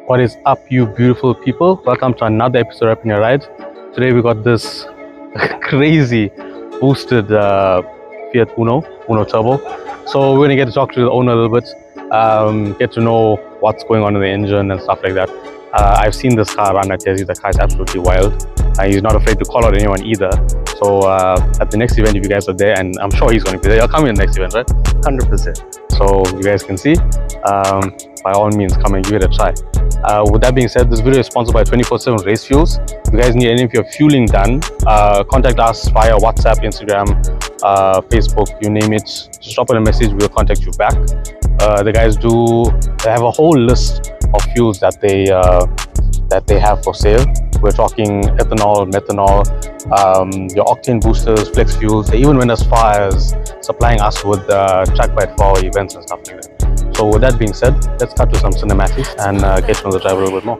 What is up, you beautiful people? Welcome to another episode of Reppin Your Ride. Today we got this crazy boosted Fiat Uno Turbo. So we're going to get to talk to the owner a little bit, get to know what's going on in the engine and stuff like that. I've seen this car run at Desi. The car is absolutely wild. He's not afraid to call out anyone either. So at the next event, if you guys are there, and I'm sure he's going to be there, you'll come in the next event, right? 100%. So you guys can see. By all means, come and give it a try. With that being said, this video is sponsored by 24/7 Race Fuels. If you guys need any of your fueling done, contact us via WhatsApp, Instagram, Facebook, you name it. Just drop in a message, we'll contact you back. The guys they have a whole list of fuels that they have for sale. We're talking ethanol, methanol, your octane boosters, flex fuels. They even went as far as supplying us with track bite for our events and stuff like that. So with that being said, let's cut to some cinematics and get to know the driver a little bit more.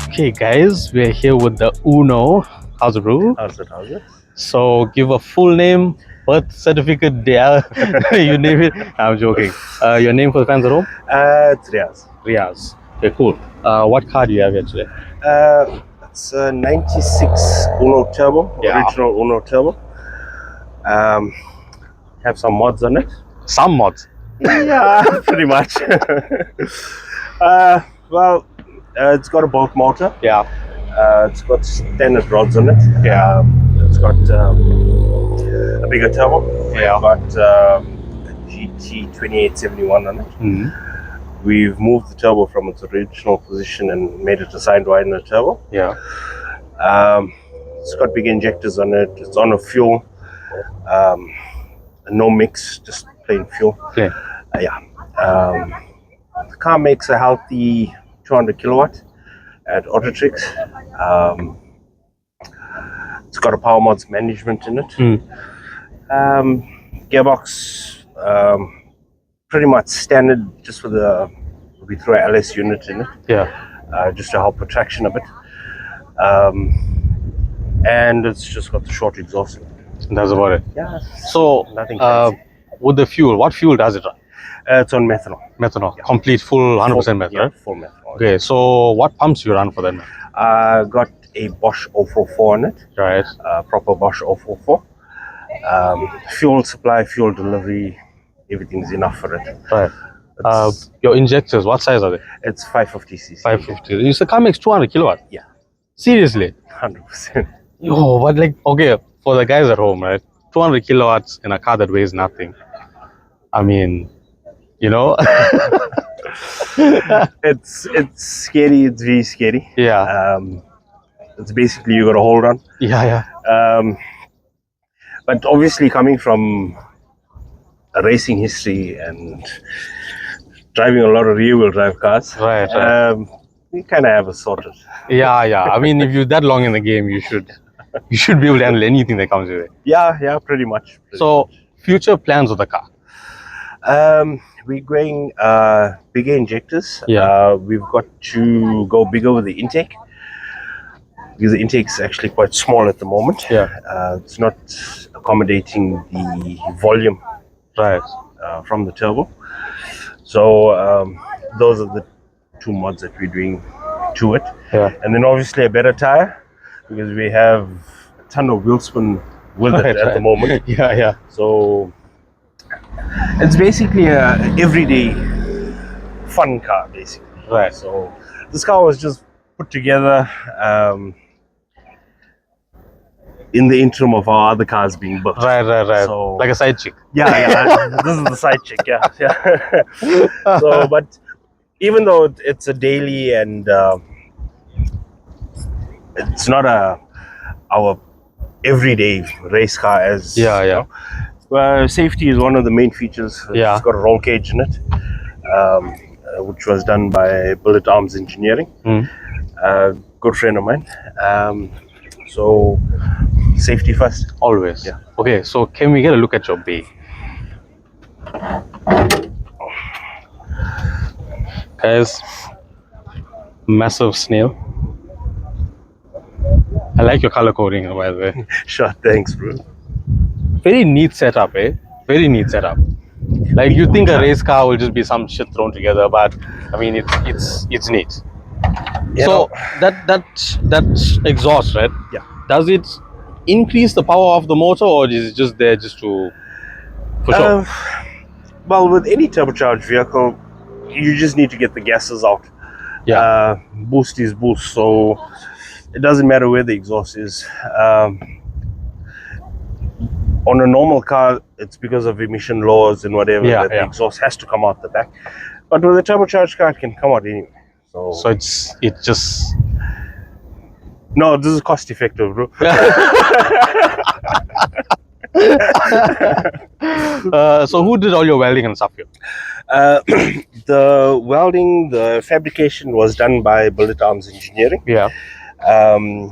Okay guys, we're here with the Uno. How's it, bro? How's it? So give a full name, birth certificate, you name it. I'm joking. Your name for the fans at home? It's Riaz. Riaz. Okay, cool. What car do you have here today? It's a 96 Uno Turbo, Yeah. Original Uno Turbo. Have some mods on it. Some mods. Yeah, pretty much. It's got a bolt motor. Yeah. It's got standard rods on it. Yeah. It's got a bigger turbo. Yeah. It's got a GT 2871 on it. Mm-hmm. We've moved the turbo from its original position and made it a signed widener turbo. Yeah. It's got big injectors on it. It's on a fuel. No mix, just plain fuel. Okay. The car makes a healthy 200 kilowatt at Autotrix. It's got a power mods management in it. Gearbox, pretty much standard, just with we throw an LS unit in it. Yeah. Just to help with traction a bit. And it's just got the short exhaust in it. That's about it. Yeah. So Nothing fancy. with the fuel, what fuel does it run? It's on methanol. Methanol. Yeah. Complete full 100% methanol, Yeah, right? full methanol. Okay, so what pumps you run for that? Got a Bosch 044 on it. Right. Proper Bosch 044. Fuel supply, fuel delivery, everything's enough for it. Right. Your injectors, what size are they? It's 550cc. 550. You said car makes 200 kilowatt? Yeah. Seriously? 100%. Yo, but like, okay, for the guys at home, right? 200 kilowatts in a car that weighs nothing. I mean, you know? It's scary. It's very scary. Yeah. It's basically you got to hold on. Yeah. But obviously, coming from a racing history and driving a lot of rear-wheel drive cars, Right. we kind of have it sorted. Yeah. I mean, if you're that long in the game, you should be able to handle anything that comes your way. Yeah, pretty much. So, future plans of the car? We're going bigger injectors. Yeah. We've got to go bigger with the intake, because the intake is actually quite small at the moment. Yeah. It's not accommodating the volume Right. from the turbo. So those are the two mods that we're doing to it. Yeah. And then obviously a better tire, because we have a ton of wheel spin with it at the moment. Yeah. So it's basically a everyday fun car, basically. Right. So this car was just put together in the interim of our other cars being built. Right. So, Like a side chick. Yeah. This is the side chick. Yeah. So, but even though it's a daily and it's not our everyday race car, as Yeah. you know, safety is one of the main features. Yeah. It's got a roll cage in it, which was done by Bullet Arms Engineering. Good friend of mine. So Safety first. Always. Yeah. Okay, so can we get a look at your bay? Guys, massive snail. I like your color coding, by the way. Sure, thanks, bro. Very neat setup, eh? Very neat setup. Like you think a race car will just be some shit thrown together, but I mean it's neat. So that exhaust, right? Yeah. Does it increase the power of the motor, or is it just there just to for sure? Well, with any turbocharged vehicle, you just need to get the gases out. Yeah. Boost is boost, so it doesn't matter where the exhaust is. On a normal car, it's because of emission laws and whatever that the exhaust has to come out the back. But with a turbocharged car, it can come out anyway. So it just no, this is cost effective, bro. So who did all your welding and stuff here? The welding, the fabrication was done by Bullet Arms Engineering. Yeah.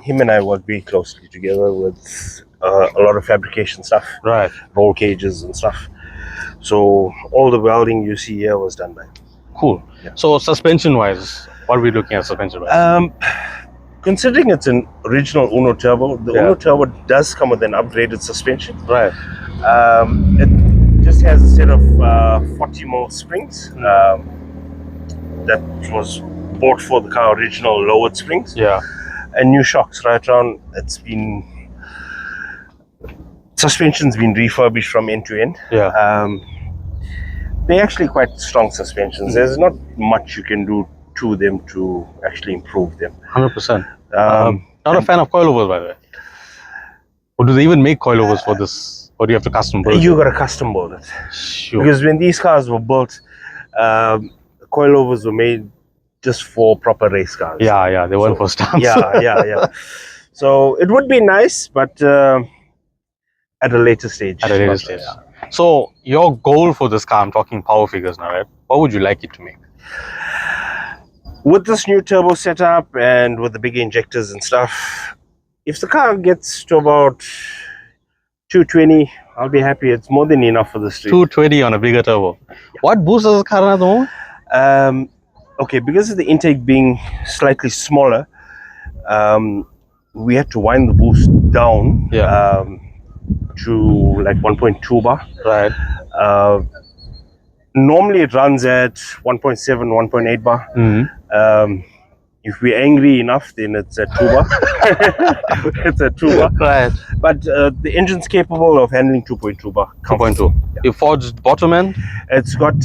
Him and I worked very closely together with a lot of fabrication stuff, Right. roll cages and stuff. So all the welding you see here was done by him. Cool. Yeah. So suspension wise, what are we looking at suspension wise? Considering it's an original Uno Turbo, the Uno Turbo does come with an upgraded suspension. Right. It just has a set of 40mm springs that was bought for the car, original lowered springs. Yeah. And new shocks right around. Suspension's been refurbished from end to end. Yeah. They're actually quite strong suspensions. There's not much you can do to them to actually improve them. 100%. Not a fan of coilovers, by the way. Or do they even make coilovers for this? Or do you have to custom build You got to custom build it. Sure. Because when these cars were built, coilovers were made just for proper race cars. Yeah, they weren't for stamps. Yeah. So it would be nice, but at a later stage. At a later stage. Yeah. So your goal for this car, I'm talking power figures now, right? What would you like it to make? With this new turbo setup and with the big injectors and stuff, if the car gets to about 220, I'll be happy. It's more than enough for the street. 220 on a bigger turbo. Yeah. What boost does the car run at the moment? Okay, because of the intake being slightly smaller, we had to wind the boost down to like 1.2 bar. Right. Normally it runs at 1.7, 1.8 bar. Mm-hmm. If we're angry enough, then it's at 2 bar. It's at 2 bar. Right. But the engine's capable of handling 2.2 bar. 2.2. Yeah. You forged bottom end? It's got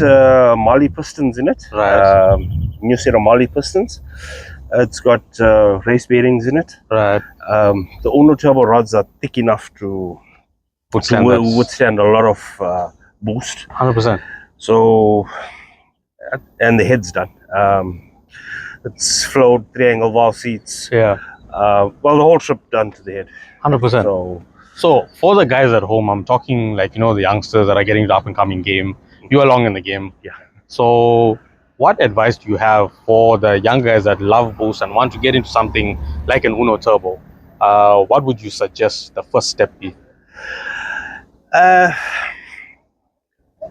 Marley pistons in it. Right. New set of Marley pistons. It's got race bearings in it. Right. The Uno Turbo rods are thick enough to withstand a lot of boost. 100%. So, and the head's done. It's flowed, triangle valve seats. Yeah. Well, the whole trip done to the head. 100%. So for the guys at home, I'm talking like, the youngsters that are getting the up and coming game. You're along in the game. Yeah. So what advice do you have for the young guys that love boost and want to get into something like an Uno Turbo? What would you suggest the first step be?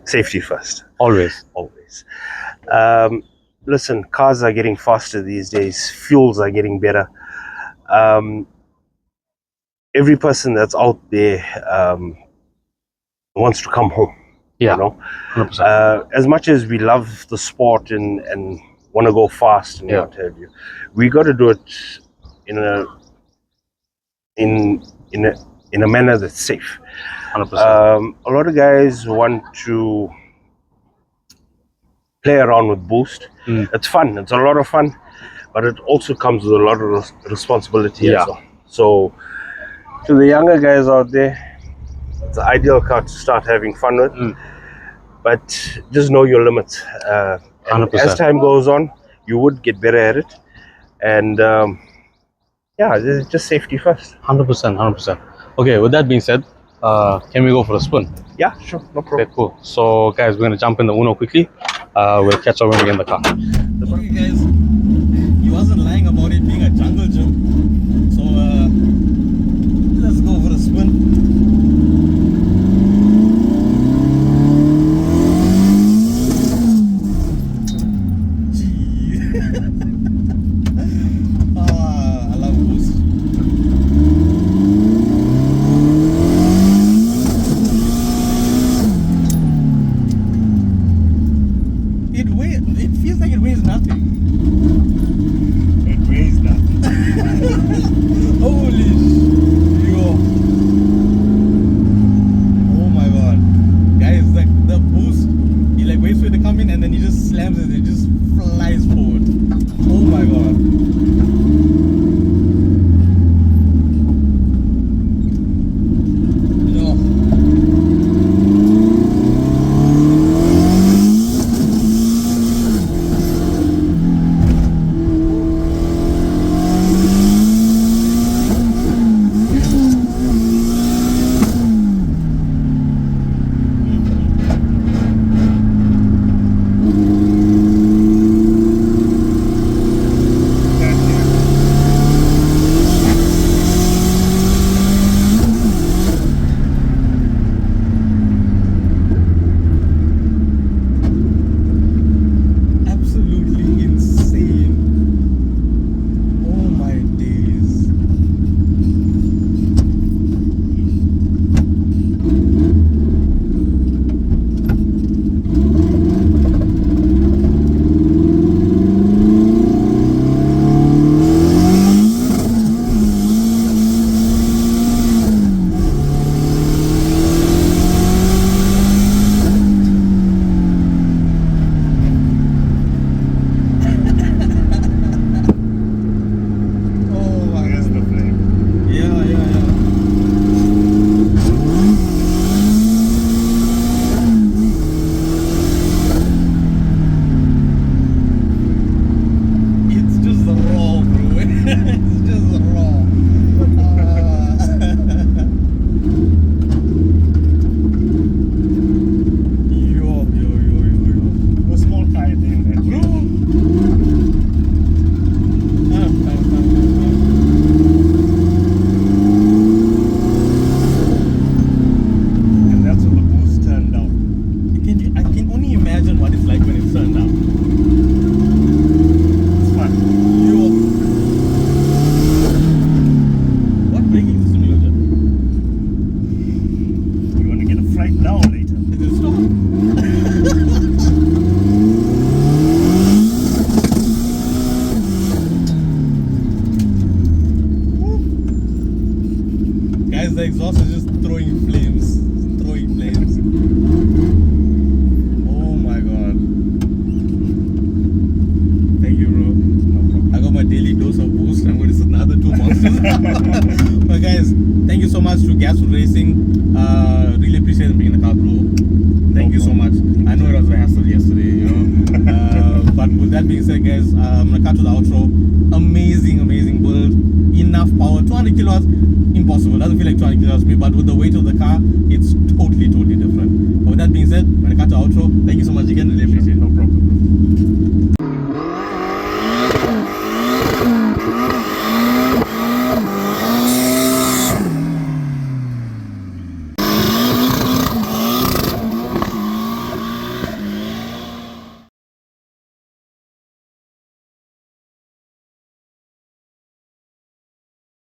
Safety first. Always. Listen, cars are getting faster these days. Fuels are getting better. Every person that's out there wants to come home. Yeah. 100%. As much as we love the sport and want to go fast and what have you, we got to do it in a manner that's safe. 100%. A lot of guys want to play around with boost. It's fun. It's a lot of fun, but it also comes with a lot of responsibility as well. So to the younger guys out there, it's an ideal car to start having fun with. But just know your limits. 100%. As time goes on, you would get better at it. And just safety first. 100%. Okay, with that being said, can we go for a spin? Yeah, sure, no problem. Okay, cool. So guys, we're going to jump in the Uno quickly. We'll catch up when we get in the car. Okay guys, he wasn't lying about it being a jungle gym. So let's go for a spin. guys, the exhaust is just throwing flames. Throwing flames. Oh my god. Thank you, bro. No problem. I got my daily dose of boost. I'm going to sit another 2 monsters. But guys, thank you so much to Gasfoot Racing. Really appreciate them being in the car, bro. Thank you so much. I know it was a hassle yesterday, you know. But with that being said, guys, I'm gonna cut to the outro. Amazing, amazing build. Enough power. 200 kilowatts, impossible. Doesn't feel like 200 kilowatts to me, but with the weight of the car, it's totally different. But with that being said, I'm gonna cut to the outro. Thank you so much again. Really appreciate it. No problem.